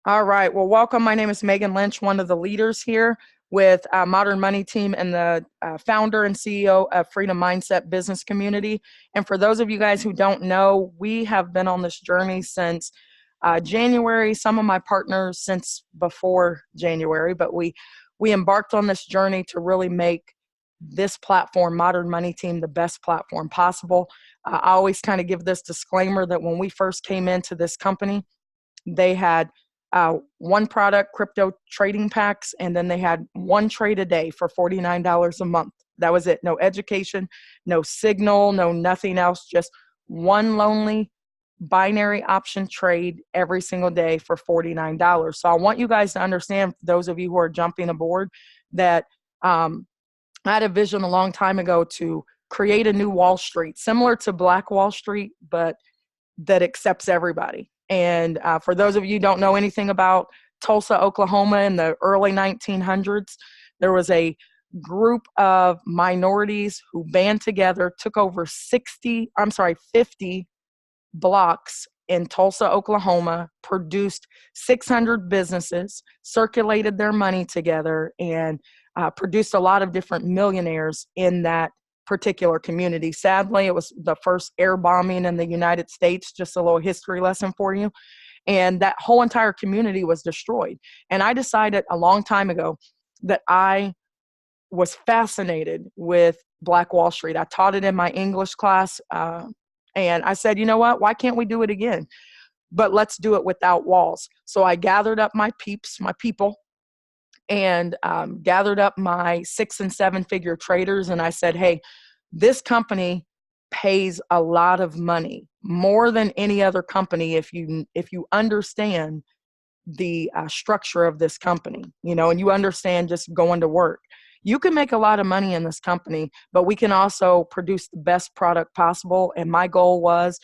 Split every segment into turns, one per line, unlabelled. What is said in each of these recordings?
All right. Well, welcome. My name is Megan Lynch, one of the leaders here with Modern Money Team and the founder and CEO of Freedom Mindset Business Community. And for those of you guys who don't know, we have been on this journey since January. Some of my partners since before January, but we embarked on this journey to really make this platform, Modern Money Team, the best platform possible. I always kind of give this disclaimer that when we first came into this company, they had one product, crypto trading packs, and then they had one trade a day for $49 a month. That was it. No education, no signal, no nothing else, just one lonely binary option trade every single day for $49. So I want you guys to understand, those of you who are jumping aboard, that I had a vision a long time ago to create a new Wall Street, similar to Black Wall Street, but that accepts everybody. And for those of you who don't know anything about Tulsa, Oklahoma in the early 1900s, there was a group of minorities who band together, took over 50 blocks in Tulsa, Oklahoma, produced 600 businesses, circulated their money together, and produced a lot of different millionaires in that particular community. Sadly, it was the first air bombing in the United States, just a little history lesson for you. And that whole entire community was destroyed. And I decided a long time ago that I was fascinated with Black Wall Street. I taught it in my English class. And I said, you know what? Why can't we do it again? But let's do it without walls. So I gathered up my peeps, my people, and gathered up my 6 and 7 figure traders. And I said, hey, this company pays a lot of money, more than any other company, if you understand the structure of this company, and you understand just going to work. You can make a lot of money in this company, but we can also produce the best product possible. And my goal was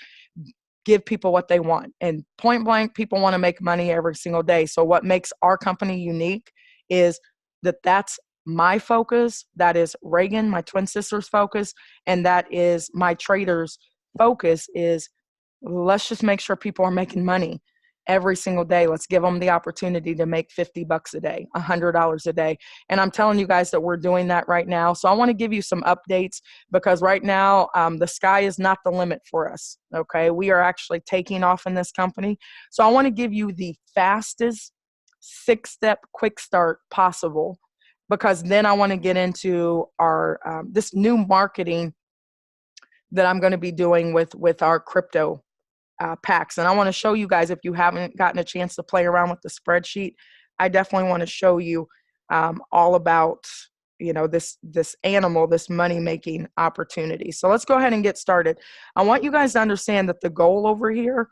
give people what they want. And point blank, people want to make money every single day. So what makes our company unique is that's my focus, that is Reagan, my twin sister's focus, and that is my traders' focus is let's just make sure people are making money every single day. Let's give them the opportunity to make $50 a day, $100 a day. And I'm telling you guys that we're doing that right now. So I want to give you some updates because right now the sky is not the limit for us. Okay. We are actually taking off in this company. So I want to give you the fastest 6-step quick start possible, because then I want to get into our this new marketing that I'm going to be doing with our crypto packs. And I want to show you guys, if you haven't gotten a chance to play around with the spreadsheet, I definitely want to show you all about this animal, this money making opportunity. So let's go ahead and get started. I want you guys to understand that the goal over here,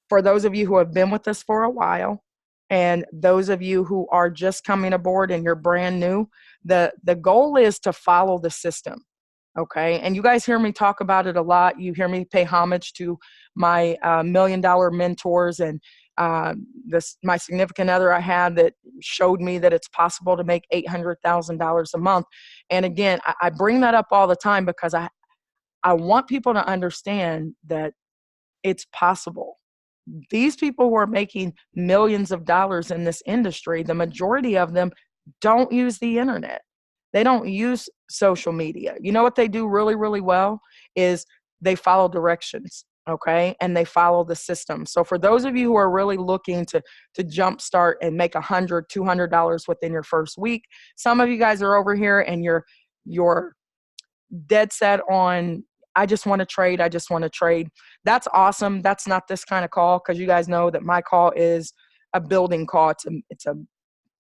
for those of you who have been with us for a while, and those of you who are just coming aboard and you're brand new, the goal is to follow the system. Okay. And you guys hear me talk about it a lot. You hear me pay homage to my $1 million mentors and my significant other I had that showed me that it's possible to make $800,000 a month. And again, I bring that up all the time because I want people to understand that it's possible. These people who are making millions of dollars in this industry, the majority of them don't use the internet. They don't use social media. You know what they do really, really well is they follow directions, okay? And they follow the system. So for those of you who are really looking to jumpstart and make $100, $200 within your first week, some of you guys are over here and you're dead set on, I just want to trade. I just want to trade. That's awesome. That's not this kind of call, because you guys know that my call is a building call. It's a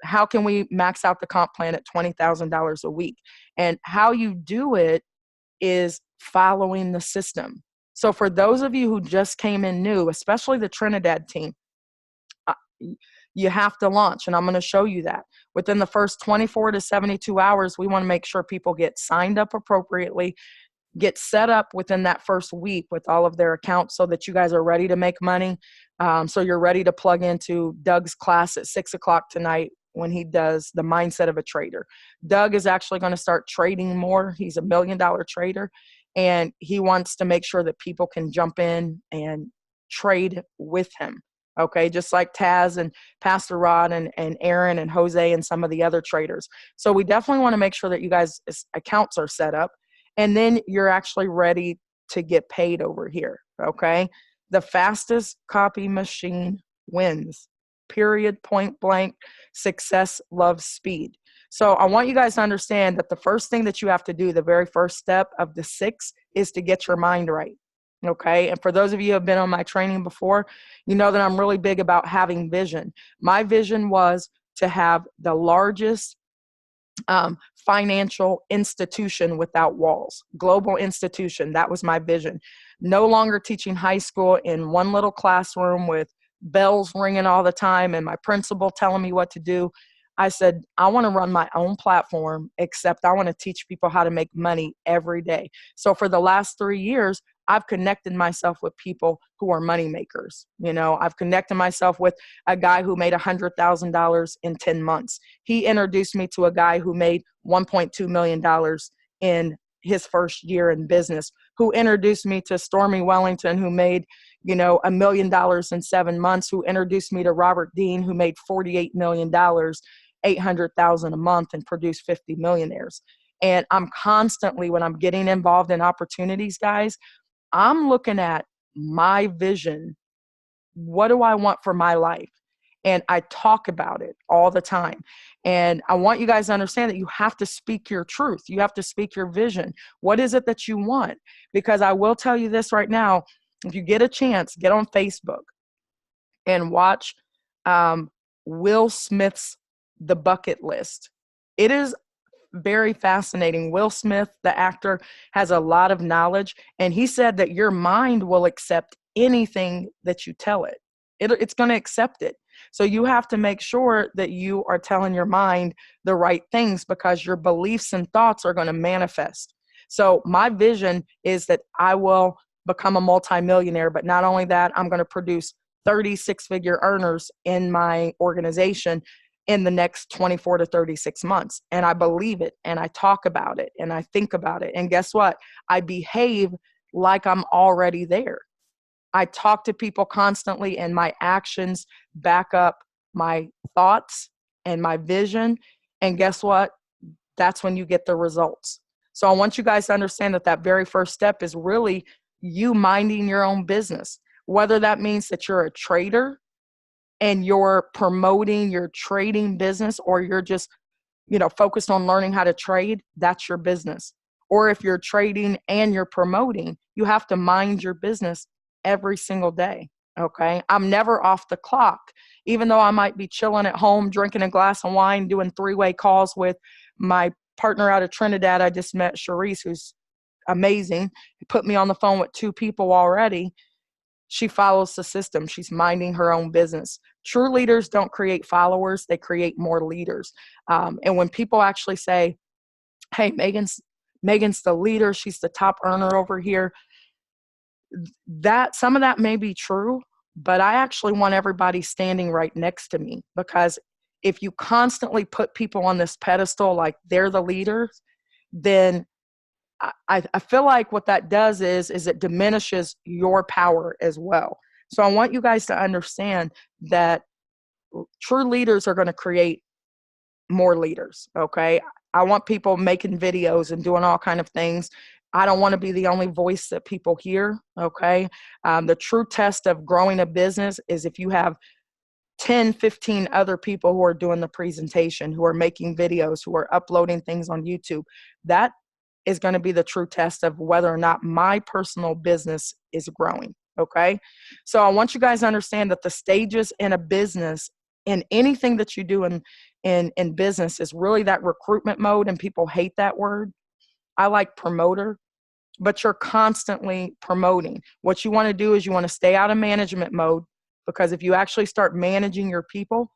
how can we max out the comp plan at $20,000 a week? And how you do it is following the system. So for those of you who just came in new, especially the Trinidad team, you have to launch. And I'm going to show you that. Within the first 24 to 72 hours, we want to make sure people get signed up appropriately, get set up within that first week with all of their accounts so that you guys are ready to make money. So you're ready to plug into Doug's class at 6 o'clock tonight when he does the mindset of a trader. Doug is actually going to start trading more. He's $1 million trader, and he wants to make sure that people can jump in and trade with him. Okay, just like Taz and Pastor Rod and Aaron and Jose and some of the other traders. So we definitely want to make sure that you guys' accounts are set up, and then you're actually ready to get paid over here. Okay, the fastest copy machine wins. Period, point blank. Success loves speed. So I want you guys to understand that the first thing that you have to do, the very first step of the 6, is to get your mind right. Okay. And for those of you who have been on my training before, you know that I'm really big about having vision. My vision was to have the largest financial institution without walls, global institution. That was my vision. No longer teaching high school in one little classroom with bells ringing all the time and my principal telling me what to do. I said, I want to run my own platform, except I want to teach people how to make money every day. So for the last 3 years, I've connected myself with people who are money makers. You know, I've connected myself with a guy who made $100,000 in 10 months. He introduced me to a guy who made $1.2 million in his first year in business, who introduced me to Stormy Wellington, who made, you know, $1 million in 7 months, who introduced me to Robert Dean, who made $48 million, 800,000 a month, and produced 50 millionaires. And I'm constantly, when I'm getting involved in opportunities, guys, I'm looking at my vision. What do I want for my life? And I talk about it all the time. And I want you guys to understand that you have to speak your truth. You have to speak your vision. What is it that you want? Because I will tell you this right now, if you get a chance, get on Facebook and watch Will Smith's The Bucket List. It is very fascinating. Will Smith, the actor, has a lot of knowledge, and he said that your mind will accept anything that you tell it. It's going to accept it. So you have to make sure that you are telling your mind the right things, because your beliefs and thoughts are going to manifest. So my vision is that I will become a multimillionaire, but not only that, I'm going to produce 30 six-figure earners in my organization in the next 24 to 36 months. And I believe it, and I talk about it, and I think about it. And guess what? I behave like I'm already there. I talk to people constantly, and my actions back up my thoughts and my vision. And guess what? That's when you get the results. So I want you guys to understand that that very first step is really you minding your own business, whether that means that you're a trader and you're promoting your trading business, or you're just, you know, focused on learning how to trade. That's your business. Or if you're trading and you're promoting, you have to mind your business every single day. Okay. I'm never off the clock, even though I might be chilling at home, drinking a glass of wine, doing 3-way calls with my partner out of Trinidad. I just met Sharice, who's amazing. He put me on the phone with 2 people already. She follows the system. She's minding her own business. True leaders don't create followers. They create more leaders. And when people actually say, hey, Megan's the leader, she's the top earner over here, that some of that may be true, but I actually want everybody standing right next to me, because if you constantly put people on this pedestal like they're the leaders, then I feel like what that does is it diminishes your power as well. So I want you guys to understand that true leaders are going to create more leaders. Okay. I want people making videos and doing all kind of things. I don't want to be the only voice that people hear. Okay. The true test of growing a business is if you have 10, 15 other people who are doing the presentation, who are making videos, who are uploading things on YouTube. That is going to be the true test of whether or not my personal business is growing. Okay. So I want you guys to understand that the stages in a business, in anything that you do in business, is really that recruitment mode. And people hate that word. I like promoter, but you're constantly promoting. What you want to do is you want to stay out of management mode, because if you actually start managing your people,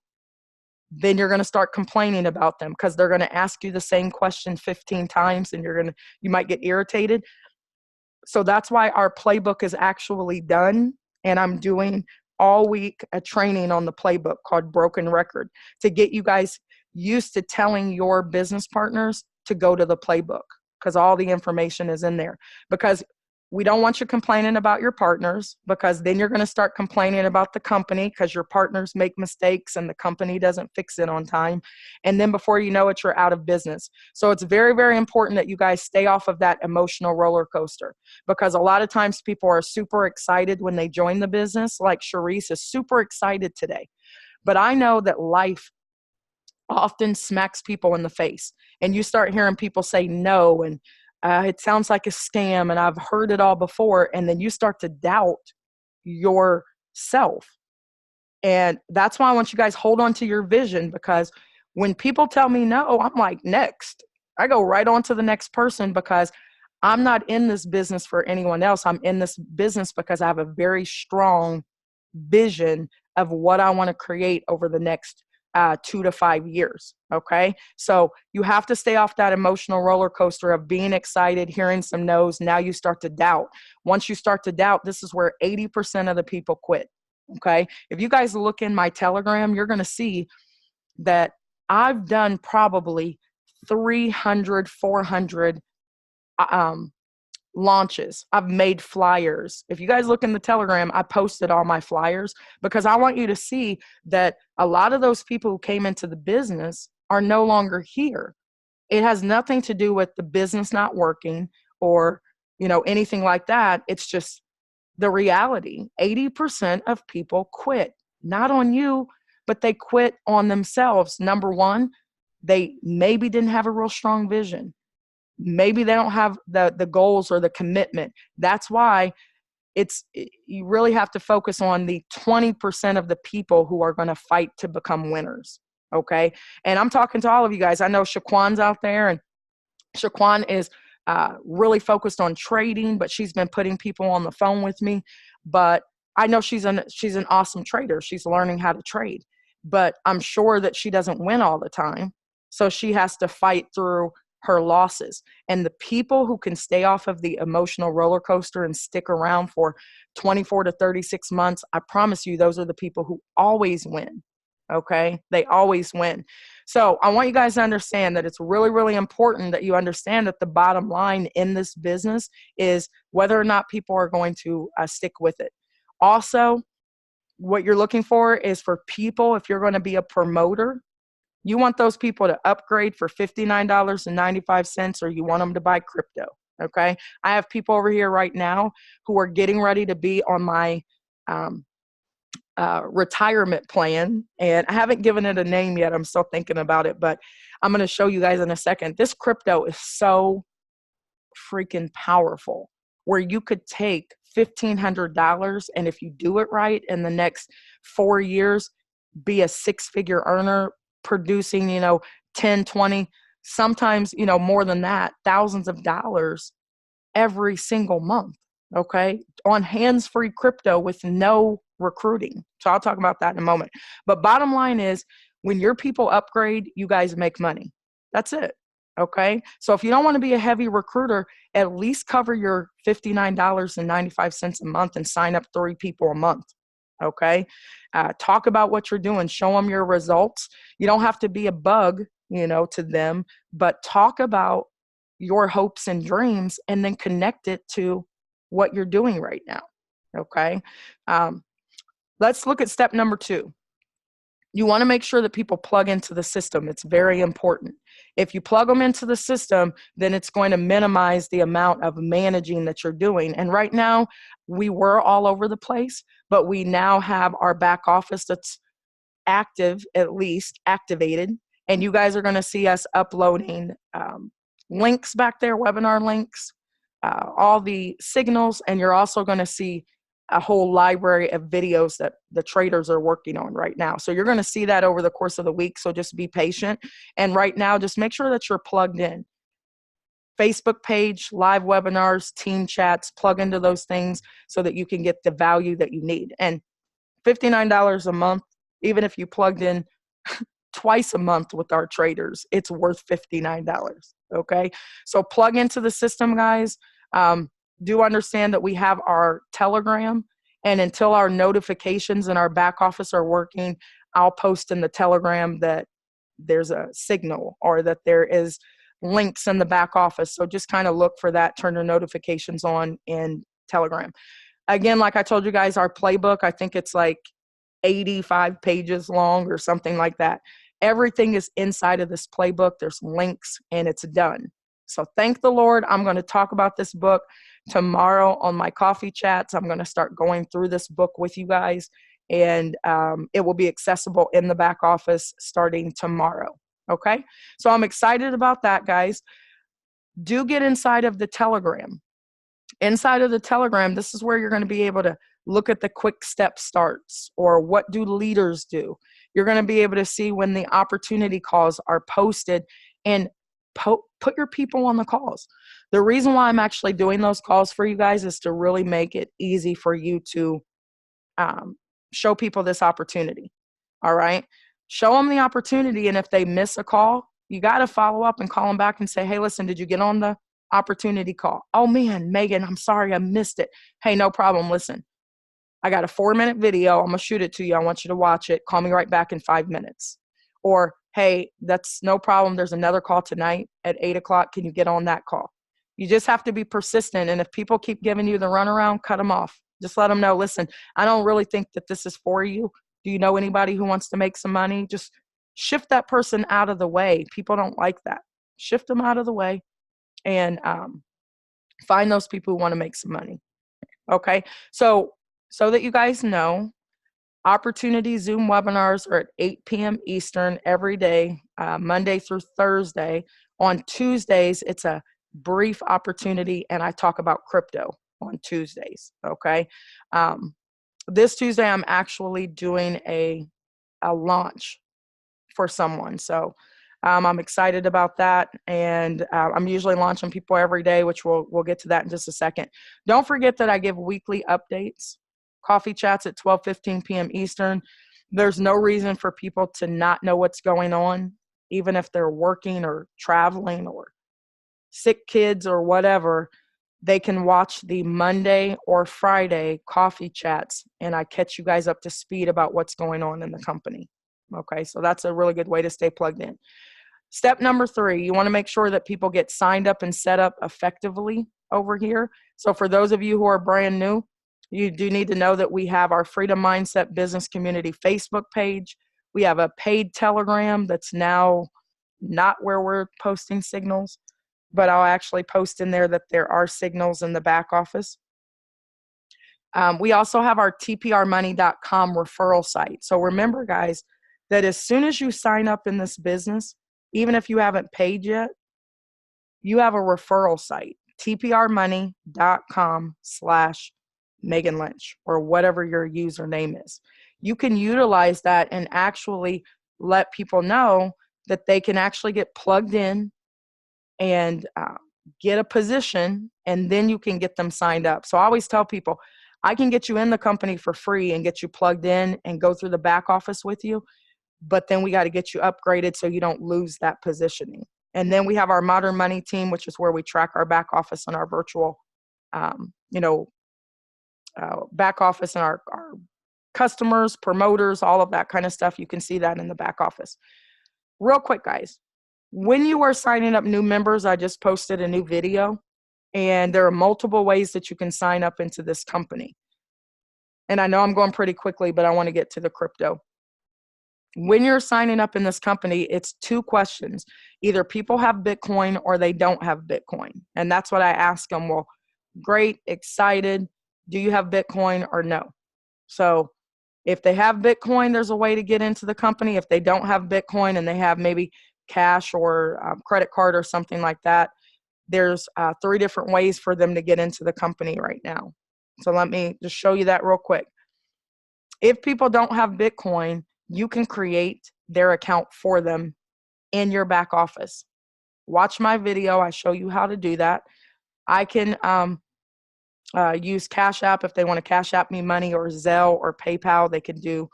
then you're going to start complaining about them, because they're going to ask you the same question 15 times and you might get irritated. So that's why our playbook is actually done. And I'm doing all week a training on the playbook called Broken Record, to get you guys used to telling your business partners to go to the playbook, because all the information is in there. Because We don't want you complaining about your partners, because then you're going to start complaining about the company because your partners make mistakes and the company doesn't fix it on time. And then before you know it, you're out of business. So it's very, very important that you guys stay off of that emotional roller coaster, because a lot of times people are super excited when they join the business. Like Sharice is super excited today. But I know that life often smacks people in the face, and you start hearing people say no, and it sounds like a scam, and I've heard it all before, and then you start to doubt yourself. And that's why I want you guys hold on to your vision, because when people tell me no, I'm like, next. I go right on to the next person, because I'm not in this business for anyone else. I'm in this business because I have a very strong vision of what I want to create over the next 2 to 5 years. Okay. So you have to stay off that emotional roller coaster of being excited, hearing some no's. Now you start to doubt. Once you start to doubt, this is where 80% of the people quit. Okay. If you guys look in my Telegram, you're going to see that I've done probably 300, 400 launches. I've made flyers. If you guys look in the Telegram, I posted all my flyers, because I want you to see that a lot of those people who came into the business are no longer here. It has nothing to do with the business not working or, anything like that. It's just the reality. 80% of people quit, not on you, but they quit on themselves. Number one, they maybe didn't have a real strong vision. Maybe they don't have the goals or the commitment. That's why you really have to focus on the 20% of the people who are going to fight to become winners. Okay. And I'm talking to all of you guys. I know Shaquan's out there, and Shaquan is really focused on trading, but she's been putting people on the phone with me. But I know she's an awesome trader. She's learning how to trade, but I'm sure that she doesn't win all the time. So she has to fight through her losses. And the people who can stay off of the emotional roller coaster and stick around for 24 to 36 months, I promise you, those are the people who always win. Okay. They always win. So I want you guys to understand that it's really, really important that you understand that the bottom line in this business is whether or not people are going to stick with it. Also, what you're looking for is for people, if you're going to be a promoter, you want those people to upgrade for $59.95, or you want them to buy crypto. Okay. I have people over here right now who are getting ready to be on my retirement plan, and I haven't given it a name yet. I'm still thinking about it, but I'm going to show you guys in a second. This crypto is so freaking powerful, where you could take $1,500, and if you do it right, in the next 4 years, be a six-figure earner, producing, 10, 20, sometimes, more than that, thousands of dollars every single month. Okay. On hands-free crypto with no recruiting. So I'll talk about that in a moment. But bottom line is, when your people upgrade, you guys make money. That's it. Okay. So if you don't want to be a heavy recruiter, at least cover your $59.95 a month and sign up 3 people a month. Okay. Talk about what you're doing. Show them your results. You don't have to be a bug, to them, but talk about your hopes and dreams, and then connect it to what you're doing right now. Okay. Let's look at step number 2. You want to make sure that people plug into the system. It's very important. If you plug them into the system, then it's going to minimize the amount of managing that you're doing. And right now, we were all over the place, but we now have our back office that's active, at least activated. And you guys are going to see us uploading links back there, webinar links, all the signals, and you're also going to see a whole library of videos that the traders are working on right now. So you're going to see that over the course of the week. So just be patient. And right now, just make sure that you're plugged in. Facebook page, live webinars, team chats, plug into those things so that you can get the value that you need. And $59 a month, even if you plugged in twice a month with our traders, it's worth $59. Okay. So plug into the system, guys. Do understand that we have our Telegram, and until our notifications in our back office are working, I'll post in the Telegram that there's a signal, or that there is links in the back office. So just kind of look for that, turn your notifications on in Telegram. Again, like I told you guys, our playbook, I think it's like 85 pages long or something like that. Everything is inside of this playbook. There's links and it's done. So thank the Lord. I'm going to talk about this book tomorrow on my coffee chats. I'm going to start going through this book with you guys, and it will be accessible in the back office starting tomorrow. Okay. So I'm excited about that, guys. Do get inside of the Telegram. Inside of the Telegram, this is where you're going to be able to look at the quick step starts, or what do leaders do. You're going to be able to see when the opportunity calls are posted, and put your people on the calls. The reason why I'm actually doing those calls for you guys is to really make it easy for you to show people this opportunity. All right. Show them the opportunity. And if they miss a call, you got to follow up and call them back and say, hey, listen, did you get on the opportunity call? Oh man, Megan, I'm sorry I missed it. Hey, no problem. Listen, I got a 4-minute video. I'm going to shoot it to you. I want you to watch it. Call me right back in 5 minutes. Or, hey, that's no problem. There's another call tonight at 8 o'clock. Can you get on that call? You just have to be persistent. And if people keep giving you the runaround, cut them off. Just let them know, listen, I don't really think that this is for you. Do you know anybody who wants to make some money? Just shift that person out of the way. People don't like that. Shift them out of the way and find those people who want to make some money. Okay. So that you guys know, Opportunity Zoom webinars are at 8 p.m. Eastern every day, Monday through Thursday. On Tuesdays, it's a brief opportunity, and I talk about crypto on Tuesdays. Okay. This Tuesday, I'm actually doing a launch for someone. So I'm excited about that. And I'm usually launching people every day, which we'll get to that in just a second. Don't forget that I give weekly updates, coffee chats at 12:15 p.m. Eastern. There's no reason for people to not know what's going on, even if they're working or traveling or sick kids or whatever. They can watch the Monday or Friday coffee chats, and I catch you guys up to speed about what's going on in the company. Okay, so that's a really good way to stay plugged in. Step number 3, you want to make sure that people get signed up and set up effectively over here. So for those of you who are brand new, you do need to know that we have our Freedom Mindset Business Community Facebook page. We have a paid Telegram that's now not where we're posting signals, but I'll actually post in there that there are signals in the back office. We also have our tprmoney.com referral site. So remember, guys, that as soon as you sign up in this business, even if you haven't paid yet, you have a referral site, tprmoney.com/Megan Lynch, or whatever your username is. You can utilize that and actually let people know that they can actually get plugged in and get a position, and then you can get them signed up. So I always tell people, I can get you in the company for free and get you plugged in and go through the back office with you, but then we got to get you upgraded so you don't lose that positioning. And then we have our Modern Money team, which is where we track our back office and our virtual, back office and our customers, promoters, all of that kind of stuff. You can see that in the back office. Real quick, guys, when you are signing up new members, I just posted a new video, and there are multiple ways that you can sign up into this company. And I know I'm going pretty quickly, but I want to get to the crypto. When you're signing up in this company, it's 2 questions. Either people have Bitcoin or they don't have Bitcoin. And that's what I ask them. Well, great, excited. Do you have Bitcoin or no? So if they have Bitcoin, there's a way to get into the company. If they don't have Bitcoin and they have maybe cash or credit card or something like that, there's 3 different ways for them to get into the company right now. So let me just show you that real quick. If people don't have Bitcoin, you can create their account for them in your back office. Watch my video. I show you how to do that. I can use Cash App if they want to Cash App me money, or Zelle or PayPal. They can do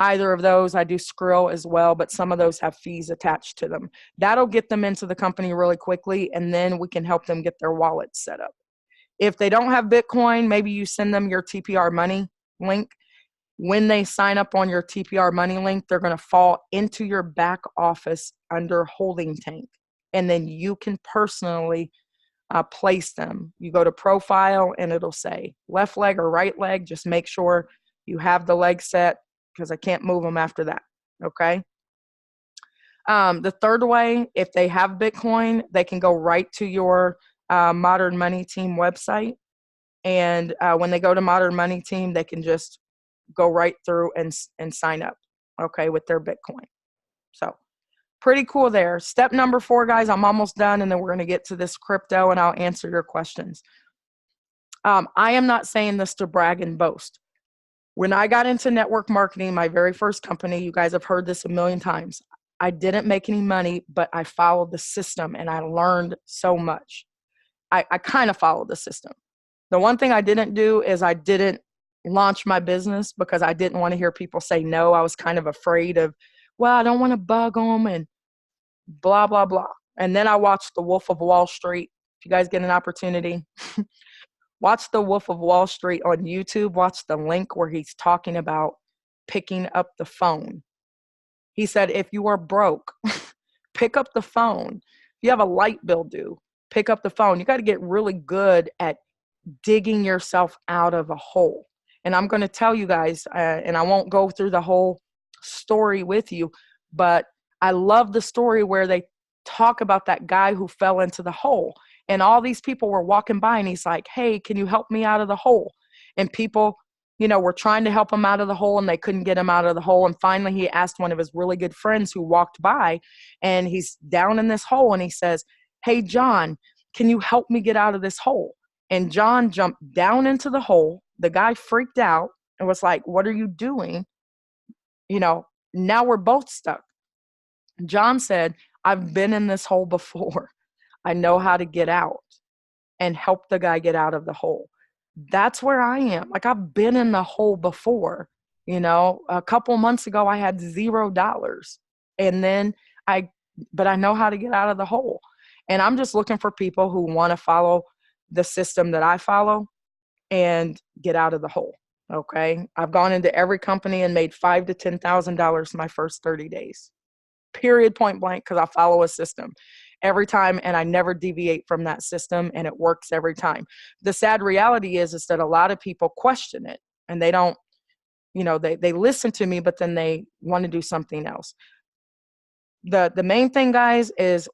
either of those. I do Skrill as well, but some of those have fees attached to them. That'll get them into the company really quickly, and then we can help them get their wallet set up. If they don't have Bitcoin, maybe you send them your TPR Money link. When they sign up on your TPR Money link, they're going to fall into your back office under Holding Tank. and then you can personally place them. You go to profile and it'll say left leg or right leg. Just make sure you have the leg set, because I can't move them after that. Okay. The third way, if they have Bitcoin, they can go right to your Modern Money Team website. And when they go to Modern Money Team, they can just go right through and sign up, okay, with their Bitcoin. So pretty cool there. Step number 4, guys, I'm almost done, and then we're going to get to this crypto, and I'll answer your questions. I am not saying this to brag and boast. When I got into network marketing, my very first company, you guys have heard this a million times, I didn't make any money, but I followed the system and I learned so much. I kind of followed the system. The one thing I didn't do is I didn't launch my business because I didn't want to hear people say no. I was kind of afraid of, well, I don't want to bug them and blah, blah, blah. And then I watched The Wolf of Wall Street. If you guys get an opportunity, watch The Wolf of Wall Street on YouTube. Watch the link where he's talking about picking up the phone. He said, if you are broke, pick up the phone. If you have a light bill due, pick up the phone. You got to get really good at digging yourself out of a hole. And I'm going to tell you guys, and I won't go through the whole story with you, but I love the story where they talk about that guy who fell into the hole. And all these people were walking by and he's like, hey, can you help me out of the hole? And people, were trying to help him out of the hole and they couldn't get him out of the hole. And finally he asked one of his really good friends who walked by, and he's down in this hole and he says, hey, John, can you help me get out of this hole? And John jumped down into the hole. The guy freaked out and was like, what are you doing? Now we're both stuck. John said, I've been in this hole before. I know how to get out, and help the guy get out of the hole. That's where I am. Like, I've been in the hole before. A couple months ago, I had $0. And then but I know how to get out of the hole. And I'm just looking for people who want to follow the system that I follow and get out of the hole. Okay. I've gone into every company and made $5,000 to $10,000 my first 30 days, period, point blank, because I follow a system every time and I never deviate from that system, and it works every time. The sad reality is that a lot of people question it and they don't, they listen to me, but then they want to do something else. The main thing, guys, is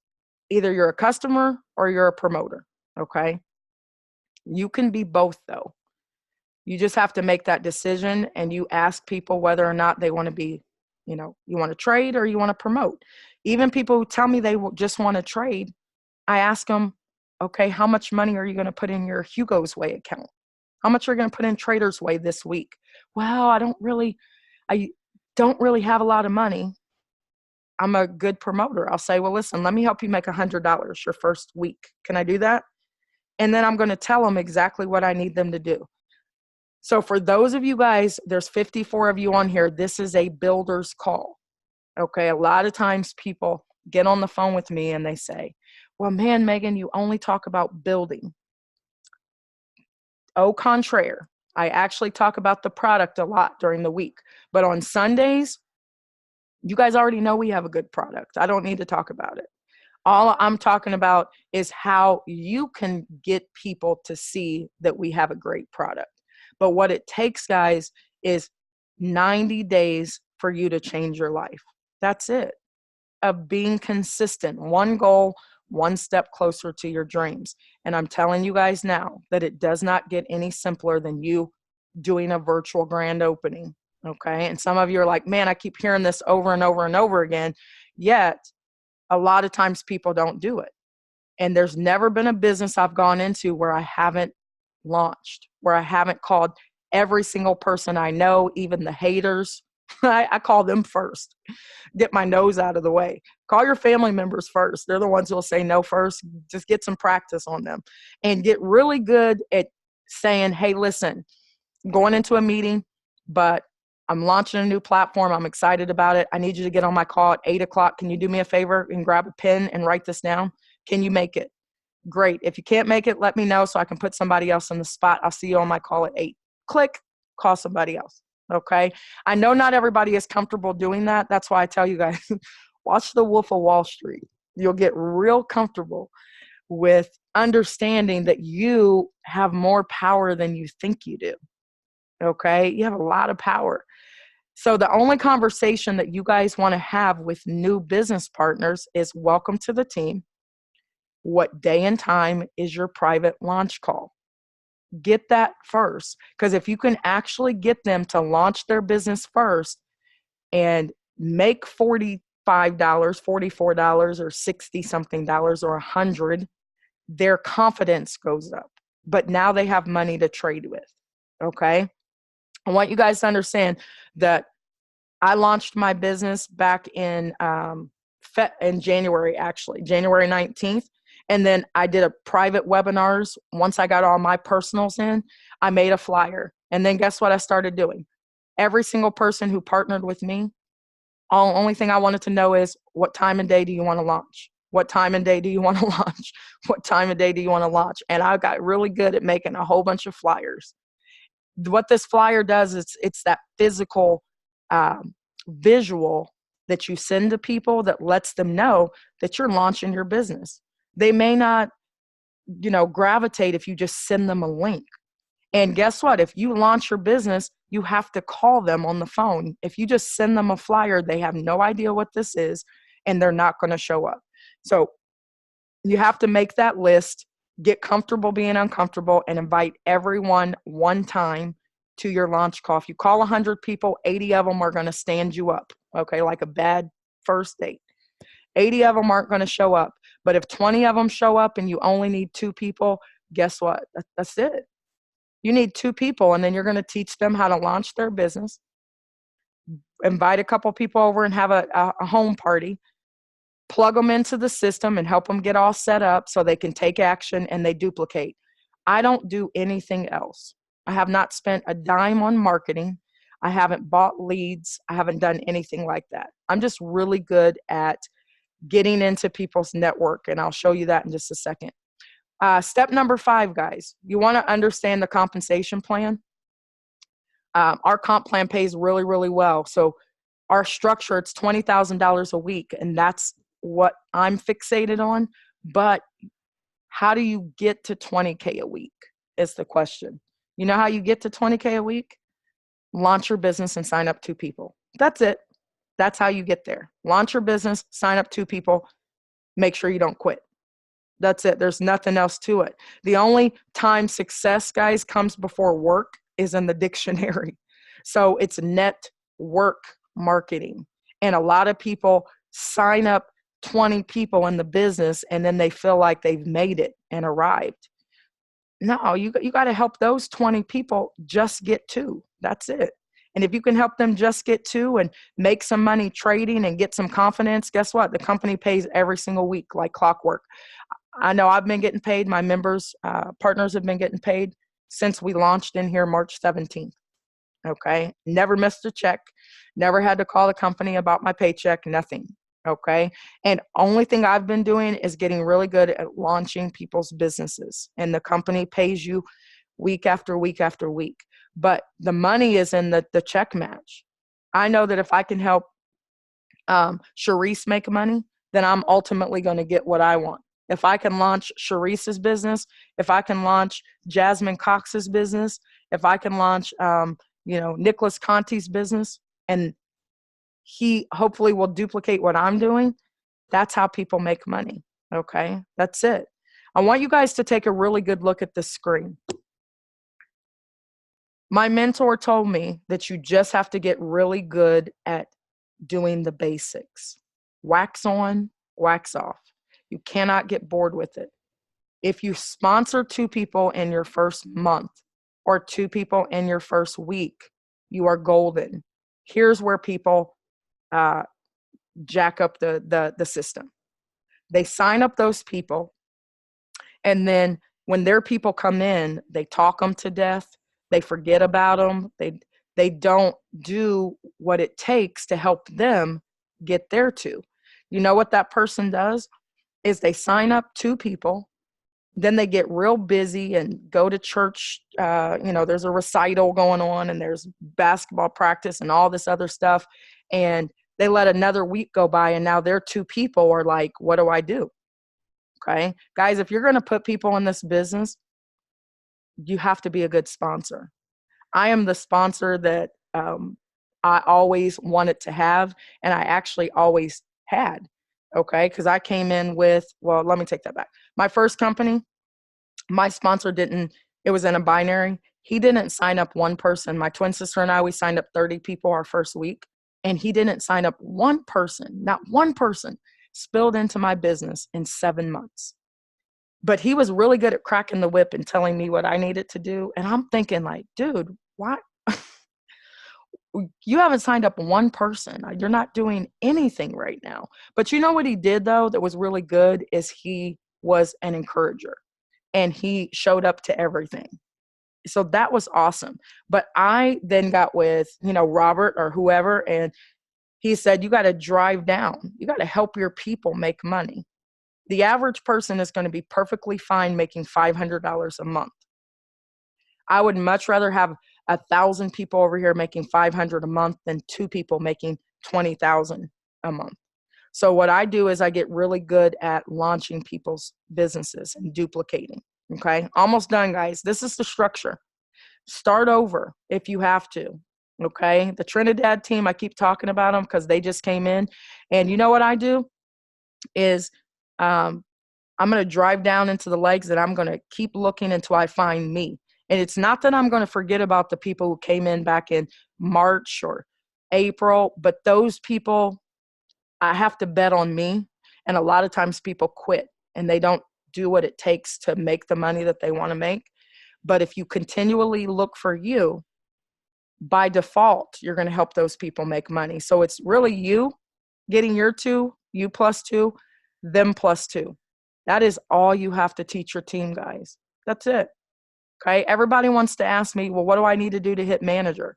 either you're a customer or you're a promoter. Okay. You can be both, though. You just have to make that decision, and you ask people whether or not they want to be, you want to trade or you want to promote. Even people who tell me they just want to trade, I ask them, okay, how much money are you going to put in your Hugo's Way account? How much are you going to put in Trader's Way this week? Well, I don't really have a lot of money. I'm a good promoter. I'll say, well, listen, let me help you make $100 your first week. Can I do that? And then I'm going to tell them exactly what I need them to do. So for those of you guys, there's 54 of you on here. This is a builder's call. Okay. A lot of times people get on the phone with me and they say, well, man, Megan, you only talk about building. Au contraire. I actually talk about the product a lot during the week. But on Sundays, you guys already know we have a good product. I don't need to talk about it. All I'm talking about is how you can get people to see that we have a great product. But what it takes, guys, is 90 days for you to change your life. That's it. Of being consistent. One goal, one step closer to your dreams. And I'm telling you guys now that it does not get any simpler than you doing a virtual grand opening. Okay. And some of you are like, man, I keep hearing this over and over and over again. Yet, a lot of times people don't do it. And there's never been a business I've gone into where I haven't launched, where I haven't called every single person I know, even the haters. I call them first. Get my nose out of the way. Call your family members first. They're the ones who will say no first. Just get some practice on them and get really good at saying, hey, listen, I'm going into a meeting, but I'm launching a new platform. I'm excited about it. I need you to get on my call at 8:00. Can you do me a favor and grab a pen and write this down? Can you make it? Great. If you can't make it, let me know so I can put somebody else in the spot. I'll see you on my call at 8. Click, call somebody else. Okay. I know not everybody is comfortable doing that. That's why I tell you guys, watch The Wolf of Wall Street. You'll get real comfortable with understanding that you have more power than you think you do. Okay? You have a lot of power. So the only conversation that you guys want to have with new business partners is welcome to the team. What day and time is your private launch call? Get that first, because if you can actually get them to launch their business first and make $45, $44 or 60 something dollars or 100, their confidence goes up. But now they have money to trade with. Okay? I want you guys to understand that I launched my business back in January, actually, January 19th. And then I did a private webinars. Once I got all my personals in, I made a flyer. And then guess what I started doing? Every single person who partnered with me, only thing I wanted to know is, what time and day do you want to launch? What time and day do you want to launch? What time and day do you want to launch? And I got really good at making a whole bunch of flyers. What this flyer does is it's that physical visual that you send to people that lets them know that you're launching your business. They may not, gravitate if you just send them a link. And guess what? If you launch your business, you have to call them on the phone. If you just send them a flyer, they have no idea what this is, and they're not going to show up. So you have to make that list, get comfortable being uncomfortable, and invite everyone one time to your launch call. If you call 100 people, 80 of them are going to stand you up, okay, like a bad first date. 80 of them aren't going to show up. But if 20 of them show up and you only need 2 people, guess what? That's it. You need 2 people, and then you're going to teach them how to launch their business, invite a couple people over and have a home party, plug them into the system and help them get all set up so they can take action and they duplicate. I don't do anything else. I have not spent a dime on marketing. I haven't bought leads. I haven't done anything like that. I'm just really good at getting into people's network, and I'll show you that in just a second. Step number 5, guys, you want to understand the compensation plan. Our comp plan pays really, really well. So our structure, it's $20,000 a week, and that's what I'm fixated on. But how do you get to 20K a week is the question. You know how you get to 20K a week? Launch your business and sign up 2 people. That's it. That's how you get there. Launch your business, sign up 2 people, make sure you don't quit. That's it. There's nothing else to it. The only time success, guys, comes before work is in the dictionary. So it's network marketing. And a lot of people sign up 20 people in the business and then they feel like they've made it and arrived. No, you got to help those 20 people just get 2. That's it. And if you can help them just get 2 and make some money trading and get some confidence, guess what? The company pays every single week like clockwork. I know I've been getting paid. My members, partners have been getting paid since we launched in here March 17th. Okay. Never missed a check. Never had to call the company about my paycheck. Nothing. Okay. And only thing I've been doing is getting really good at launching people's businesses. And the company pays you week after week after week. But the money is in the check match. I know that if I can help Sharice make money, then I'm ultimately going to get what I want. If I can launch Sharice's business, if I can launch Jasmine Cox's business, if I can launch, Nicholas Conti's business, and he hopefully will duplicate what I'm doing, that's how people make money. Okay, that's it. I want you guys to take a really good look at this screen. My mentor told me that you just have to get really good at doing the basics. Wax on, wax off. You cannot get bored with it. If you sponsor 2 people in your first month or 2 people in your first week, you are golden. Here's where people jack up the system. They sign up those people, and then when their people come in, they talk them to death. They forget about them. They don't do what it takes to help them get there to. You know what that person does? Is they sign up 2 people, then they get real busy and go to church. There's a recital going on and there's basketball practice and all this other stuff. And They let another week go by and now their 2 people are like, what do I do? Okay. Guys, if you're going to put people in this business, you have to be a good sponsor. I am the sponsor that I always wanted to have, and I actually always had. Okay. Because I came in with, well, let me take that back. My first company, my sponsor didn't, it was in a binary. He didn't sign up one person. My twin sister and I, we signed up 30 people our first week, and he didn't sign up one person, not one person spilled into my business in 7 months. But he was really good at cracking the whip and telling me what I needed to do. And I'm thinking like, dude, why? You haven't signed up one person. You're not doing anything right now. But you know what he did though that was really good is he was an encourager and he showed up to everything. So that was awesome. But I then got with, Robert or whoever, and he said, you got to drive down. You got to help your people make money. The average person is going to be perfectly fine making $500 a month. I would much rather have 1,000 people over here making $500 a month than 2 people making $20,000 a month. So what I do is I get really good at launching people's businesses and duplicating. Okay. Almost done, guys. This is the structure. Start over if you have to. Okay. The Trinidad team, I keep talking about them because they just came in. And you know what I do is I'm going to drive down into the legs and I'm going to keep looking until I find me. And it's not that I'm going to forget about the people who came in back in March or April, but those people, I have to bet on me. And a lot of times people quit and they don't do what it takes to make the money that they want to make. But if you continually look for you, by default, you're going to help those people make money. So it's really you getting your 2, you plus 2, them plus 2. That is all you have to teach your team, guys. That's it. Okay. Everybody wants to ask me, well, what do I need to do to hit manager?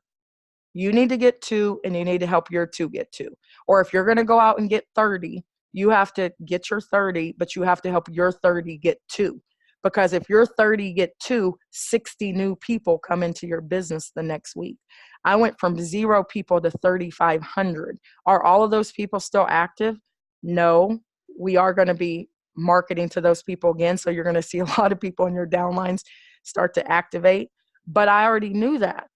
You need to get 2 and you need to help your 2 get 2. Or if you're going to go out and get 30, you have to get your 30, but you have to help your 30 get 2. Because if your 30 get 2, 60 new people come into your business the next week. I went from 0 people to 3,500. Are all of those people still active? No, we are going to be marketing to those people again. So you're going to see a lot of people in your downlines start to activate. But I already knew that.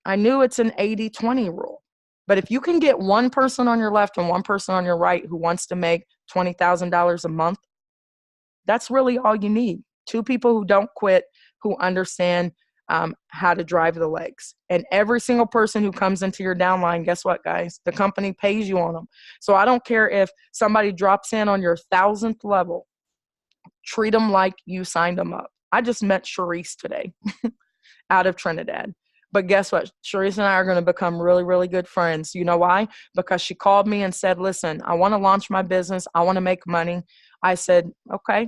I knew it's an 80-20 rule. But if you can get one person on your left and one person on your right who wants to make $20,000 a month, that's really all you need. 2 people who don't quit, who understand how to drive the legs. And every single person who comes into your downline, guess what, guys? The company pays you on them. So I don't care if somebody drops in on your 1,000th level, treat them like you signed them up. I just met Sharice today out of Trinidad. But guess what? Sharice and I are going to become really, really good friends. You know why? Because she called me and said, listen, I want to launch my business. I want to make money. I said, okay,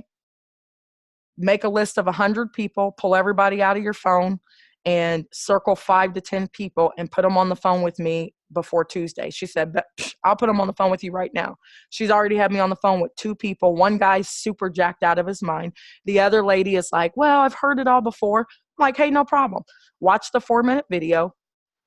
make a list of 100 people, pull everybody out of your phone and circle 5 to 10 people and put them on the phone with me before Tuesday. She said, I'll put them on the phone with you right now. She's already had me on the phone with 2 people. One guy's super jacked out of his mind. The other lady is like, well, I've heard it all before. I'm like, hey, no problem. Watch the 4-minute video.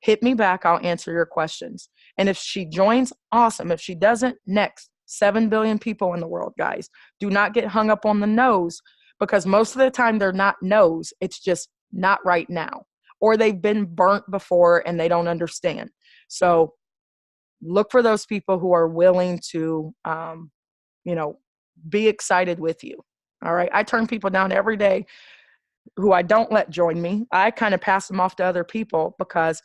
Hit me back. I'll answer your questions. And if she joins, awesome. If she doesn't, next. 7 billion people in the world, guys. Do not get hung up on the no's because most of the time they're not no's. It's just not right now. Or they've been burnt before and they don't understand. So look for those people who are willing to, be excited with you. All right. I turn people down every day who I don't let join me. I kind of pass them off to other people because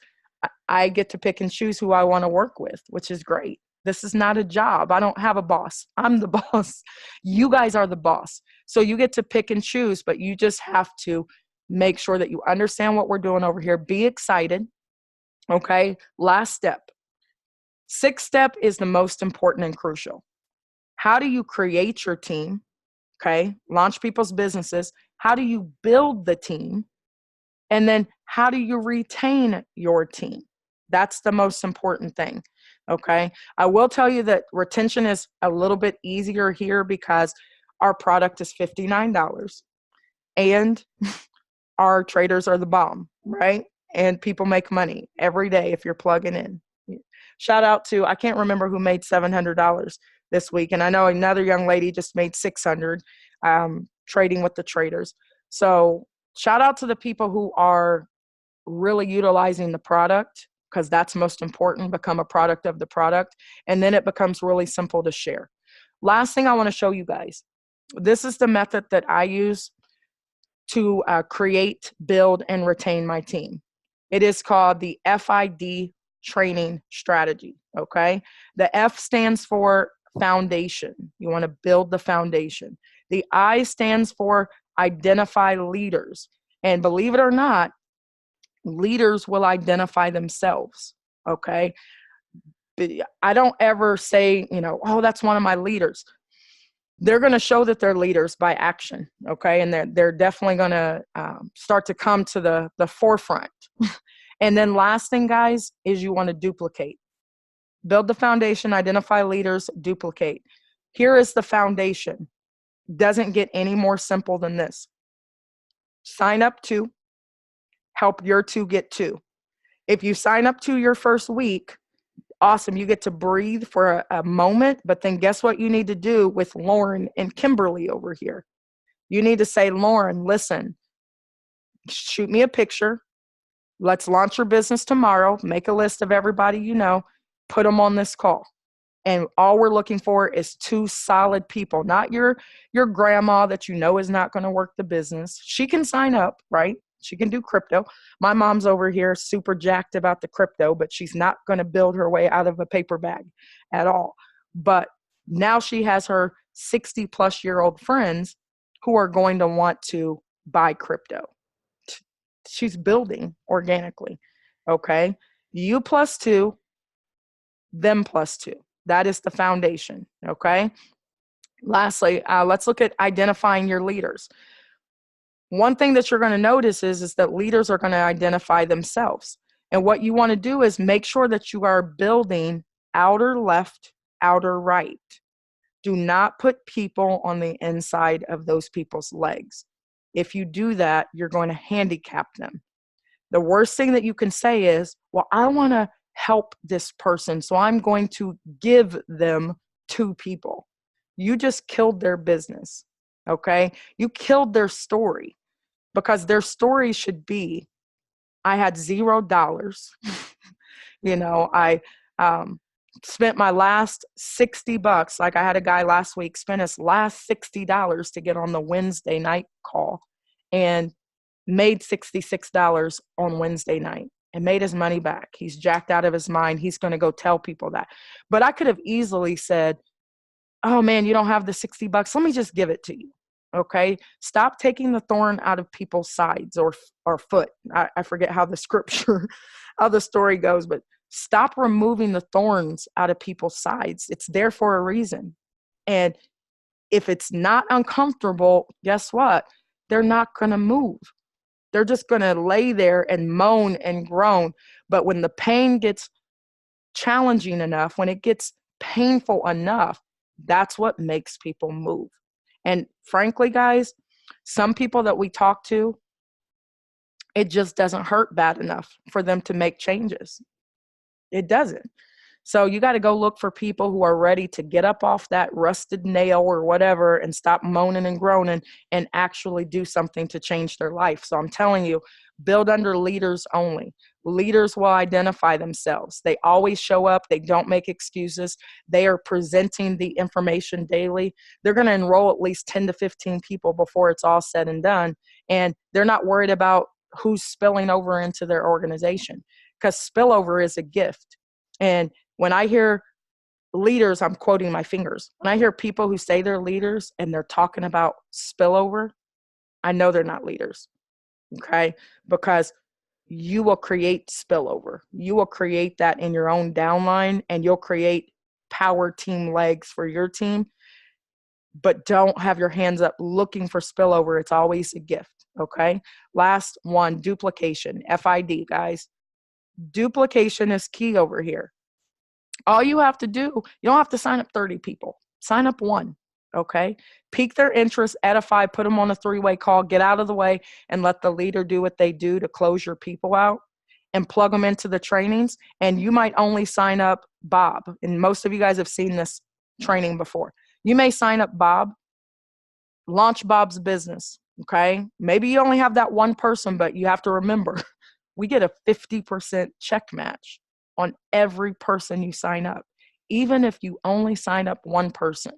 I get to pick and choose who I want to work with, which is great. This is not a job. I don't have a boss. I'm the boss. You guys are the boss. So you get to pick and choose, but you just have to make sure that you understand what we're doing over here. Be excited. Okay. Last step. 6th step is the most important and crucial. How do you create your team? Okay. Launch people's businesses. How do you build the team? And then how do you retain your team? That's the most important thing. Okay. I will tell you that retention is a little bit easier here because our product is $59 and our traders are the bomb, right? And people make money every day if you're plugging in. Shout out to, I can't remember who made $700 this week. And I know another young lady just made 600 trading with the traders. So shout out to the people who are really utilizing the product, because that's most important. Become a product of the product. And then it becomes really simple to share. Last thing I want to show you guys. This is the method that I use to create, build, and retain my team. It is called the FID training strategy, okay? The F stands for foundation. You want to build the foundation. The I stands for identify leaders. And believe it or not, leaders will identify themselves, okay? I don't ever say, oh, that's one of my leaders. They're going to show that they're leaders by action, okay? And they're definitely going to start to come to the forefront. And then last thing, guys, is you want to duplicate. Build the foundation, identify leaders, duplicate. Here is the foundation. Doesn't get any more simple than this. Sign up to, help your two get to. If you sign up to your first week, awesome, you get to breathe for a moment, but then guess what you need to do with Lauren and Kimberly over here? You need to say, Lauren, listen, shoot me a picture. Let's launch your business tomorrow. Make a list of everybody you know, put them on this call. And all we're looking for is two solid people, not your grandma that you know is not going to work the business. She can sign up, right? She can do crypto. My mom's over here super jacked about the crypto, but she's not going to build her way out of a paper bag at all. But now she has her 60-plus-year-old friends who are going to want to buy crypto. She's building organically, okay? You plus two, them plus two. That is the foundation, okay? Lastly, let's look at identifying your leaders. One thing that you're going to notice is that leaders are going to identify themselves. And what you want to do is make sure that you are building outer left, outer right. Do not put people on the inside of those people's legs. If you do that, you're going to handicap them. The worst thing that you can say is, well, I want to help this person, so I'm going to give them two people. You just killed their business, okay? You killed their story, because their story should be, I had $0. I spent my last $60. Like I had a guy last week spend his last $60 to get on the Wednesday night call and made $66 on Wednesday night and made his money back. He's jacked out of his mind. He's going to go tell people that. But I could have easily said, oh man, you don't have the $60. Let me just give it to you. Okay. Stop taking the thorn out of people's sides or foot. I forget how the scripture, how the story goes, but stop removing the thorns out of people's sides. It's there for a reason. And if it's not uncomfortable, guess what? They're not going to move. They're just going to lay there and moan and groan. But when the pain gets challenging enough, when it gets painful enough, that's what makes people move. And frankly, guys, some people that we talk to, it just doesn't hurt bad enough for them to make changes. It doesn't. So you got to go look for people who are ready to get up off that rusted nail or whatever and stop moaning and groaning and actually do something to change their life. So I'm telling you, build under leaders only. Leaders will identify themselves. They always show up. They don't make excuses. They are presenting the information daily. They're going to enroll at least 10 to 15 people before it's all said and done. And they're not worried about who's spilling over into their organization, because spillover is a gift. And when I hear leaders, I'm quoting my fingers. When I hear people who say they're leaders and they're talking about spillover, I know they're not leaders, okay? Because you will create spillover. You will create that in your own downline, and you'll create power team legs for your team. But don't have your hands up looking for spillover. It's always a gift, okay? Last one, duplication, FID, guys. Duplication is key over here. All you have to do, you don't have to sign up 30 people. Sign up one, okay? Pique their interest, edify, put them on a 3-way call, get out of the way, and let the leader do what they do to close your people out. and plug them into the trainings. And you might only sign up Bob. And most of you guys have seen this training before. You may sign up Bob, launch Bob's business. Okay. Maybe you only have that one person, but you have to remember we get a 50% check match on every person you sign up, even if you only sign up one person.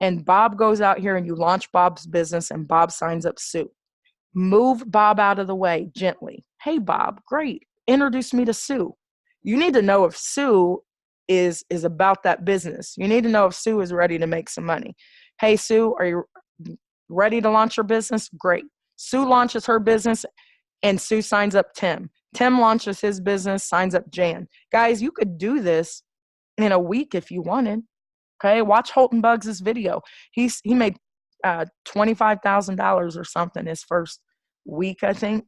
And Bob goes out here and you launch Bob's business and Bob signs up Sue. Move Bob out of the way gently. Hey, Bob, great. Introduce me to Sue. You need to know if Sue is about that business. You need to know if Sue is ready to make some money. Hey, Sue, are you ready to launch your business? Great. Sue launches her business and Sue signs up Tim. Tim launches his business, signs up Jan. Guys, you could do this in a week if you wanted. Okay, watch Holton Buggs' video. He made $25,000 or something his first week, I think.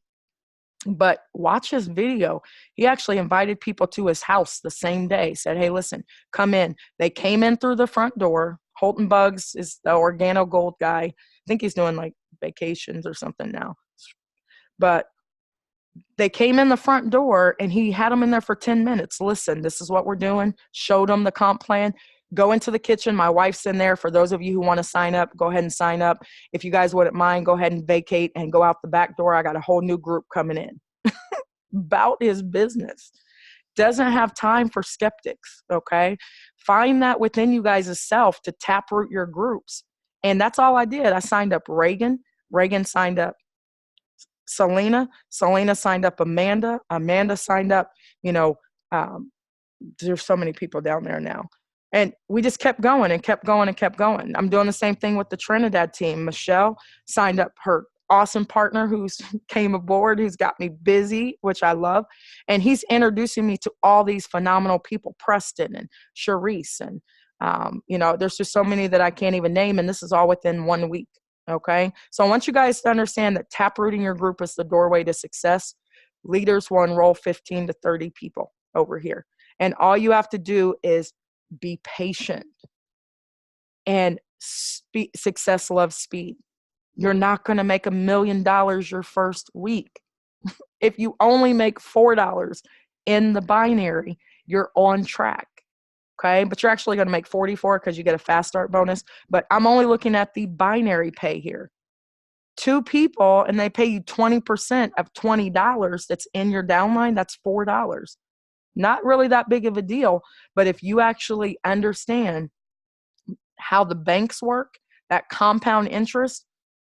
But watch his video. He actually invited people to his house the same day. Said, hey, listen, come in. They came in through the front door. Holton Buggs is the Organo Gold guy. I think he's doing like vacations or something now. But they came in the front door and he had them in there for 10 minutes. Listen, this is what we're doing. Showed them the comp plan. Go into the kitchen. My wife's in there. For those of you who want to sign up, go ahead and sign up. If you guys wouldn't mind, go ahead and vacate and go out the back door. I got a whole new group coming in. About his business. Doesn't have time for skeptics, okay? Find that within you guys' self to taproot your groups. And that's all I did. I signed up Reagan. Reagan signed up Selena. Selena signed up Amanda. Amanda signed up, there's so many people down there now. And we just kept going and kept going and kept going. I'm doing the same thing with the Trinidad team. Michelle signed up her awesome partner who's came aboard, who's got me busy, which I love. And he's introducing me to all these phenomenal people, Preston and Sharice. And, there's just so many that I can't even name. And this is all within 1 week. Okay. So I want you guys to understand that taprooting your group is the doorway to success. Leaders will enroll 15 to 30 people over here. And all you have to do is be patient. And success loves speed. You're not going to make $1 million your first week. If you only make $4 in the binary, you're on track. Okay. But you're actually going to make 44 because you get a fast start bonus. But I'm only looking at the binary pay here. 2 people and they pay you 20% of $20 that's in your downline. That's $4. Not really that big of a deal. But if you actually understand how the banks work, that compound interest,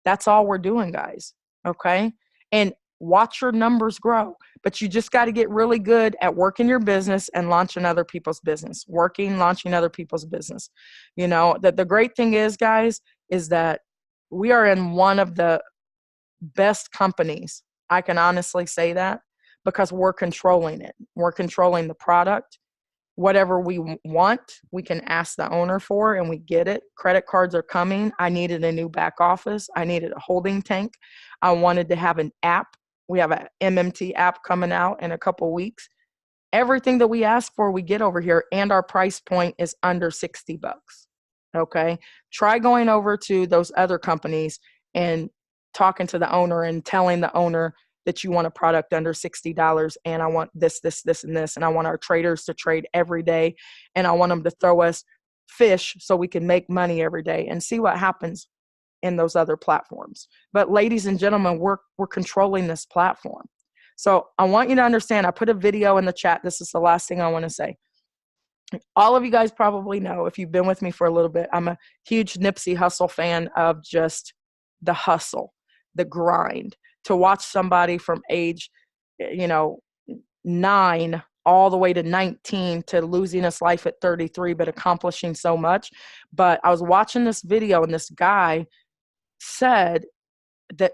that's all we're doing, guys. Okay. And watch your numbers grow. But you just got to get really good at working your business and launching other people's business. Launching other people's business. That the great thing is, guys, is that we are in one of the best companies. I can honestly say that because we're controlling it. We're controlling the product. Whatever we want, we can ask the owner for and we get it. Credit cards are coming. I needed a new back office. I needed a holding tank. I wanted to have an app. We have an MMT app coming out in a couple weeks. Everything that we ask for, we get over here, and our price point is under $60. Okay. Try going over to those other companies and talking to the owner and telling the owner that you want a product under $60 and I want this, this, this, and this. And I want our traders to trade every day. And I want them to throw us fish so we can make money every day and see what happens in those other platforms. But ladies and gentlemen, we're controlling this platform. So I want you to understand, I put a video in the chat. This is the last thing I want to say. All of you guys probably know, if you've been with me for a little bit, I'm a huge Nipsey Hussle fan of just the hustle, the grind. To watch somebody from age, 9 all the way to 19 to losing his life at 33, but accomplishing so much. But I was watching this video and this guy said that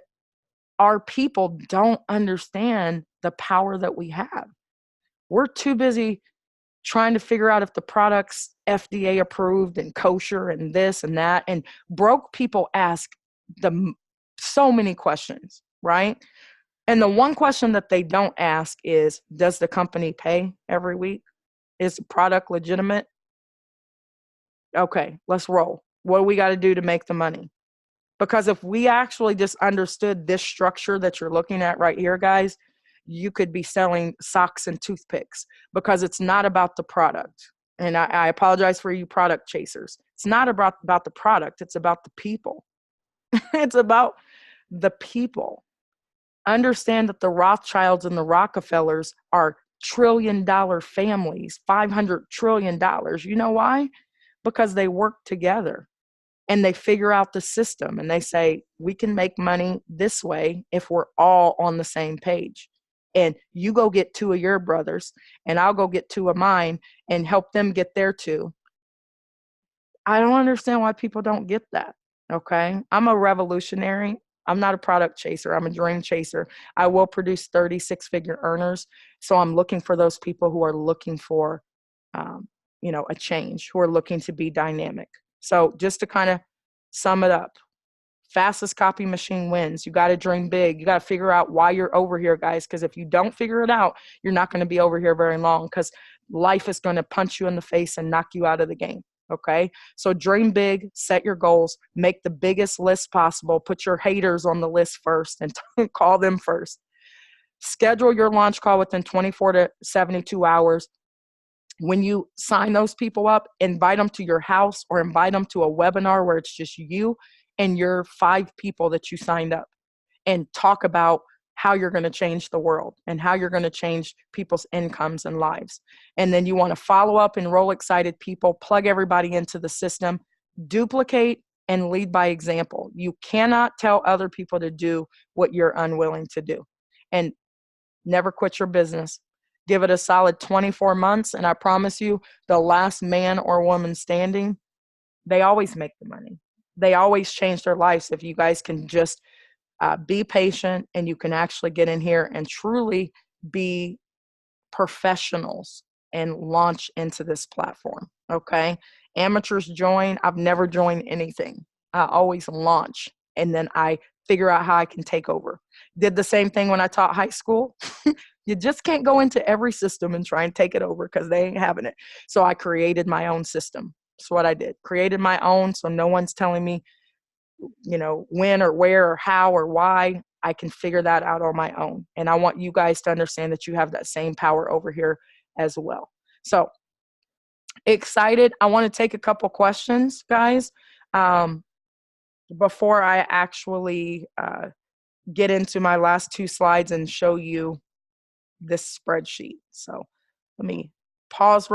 our people don't understand the power that we have. We're too busy trying to figure out if the product's FDA approved and kosher and this and that. And broke people ask so many questions, right? And the one question that they don't ask is, does the company pay every week? Is the product legitimate? Okay, let's roll. What do we got to do to make the money? Because if we actually just understood this structure that you're looking at right here, guys, you could be selling socks and toothpicks, because it's not about the product. And I apologize for you product chasers. It's not about the product. It's about the people. It's about the people. Understand that the Rothschilds and the Rockefellers are trillion-dollar families, $500 trillion. You know why? Because they work together and they figure out the system and they say, we can make money this way if we're all on the same page. And you go get two of your brothers and I'll go get two of mine and help them get their two. I don't understand why people don't get that. Okay. I'm a revolutionary. I'm not a product chaser. I'm a dream chaser. I will produce 36-figure earners. So I'm looking for those people who are looking for, a change, who are looking to be dynamic. So just to kind of sum it up, fastest copy machine wins. You got to dream big. You got to figure out why you're over here, guys. Because if you don't figure it out, you're not going to be over here very long, because life is going to punch you in the face and knock you out of the game. Okay. So dream big, set your goals, make the biggest list possible. Put your haters on the list first and call them first. Schedule your launch call within 24 to 72 hours. When you sign those people up, invite them to your house or invite them to a webinar where it's just you and your 5 people that you signed up, and talk about how you're going to change the world and how you're going to change people's incomes and lives. And then you want to follow up, enroll excited people, plug everybody into the system, duplicate and lead by example. You cannot tell other people to do what you're unwilling to do. And never quit your business. Give it a solid 24 months. And I promise you, the last man or woman standing, they always make the money. They always change their lives if you guys can just be patient and you can actually get in here and truly be professionals and launch into this platform. Okay. Amateurs join. I've never joined anything. I always launch and then I figure out how I can take over. Did the same thing when I taught high school. You just can't go into every system and try and take it over because they ain't having it. So I created my own system. That's what I did. Created my own. So no one's telling me, when or where or how or why. I can figure that out on my own. And I want you guys to understand that you have that same power over here as well. So excited. I want to take a couple questions, guys, before I actually get into my last 2 slides and show you this spreadsheet. So let me pause.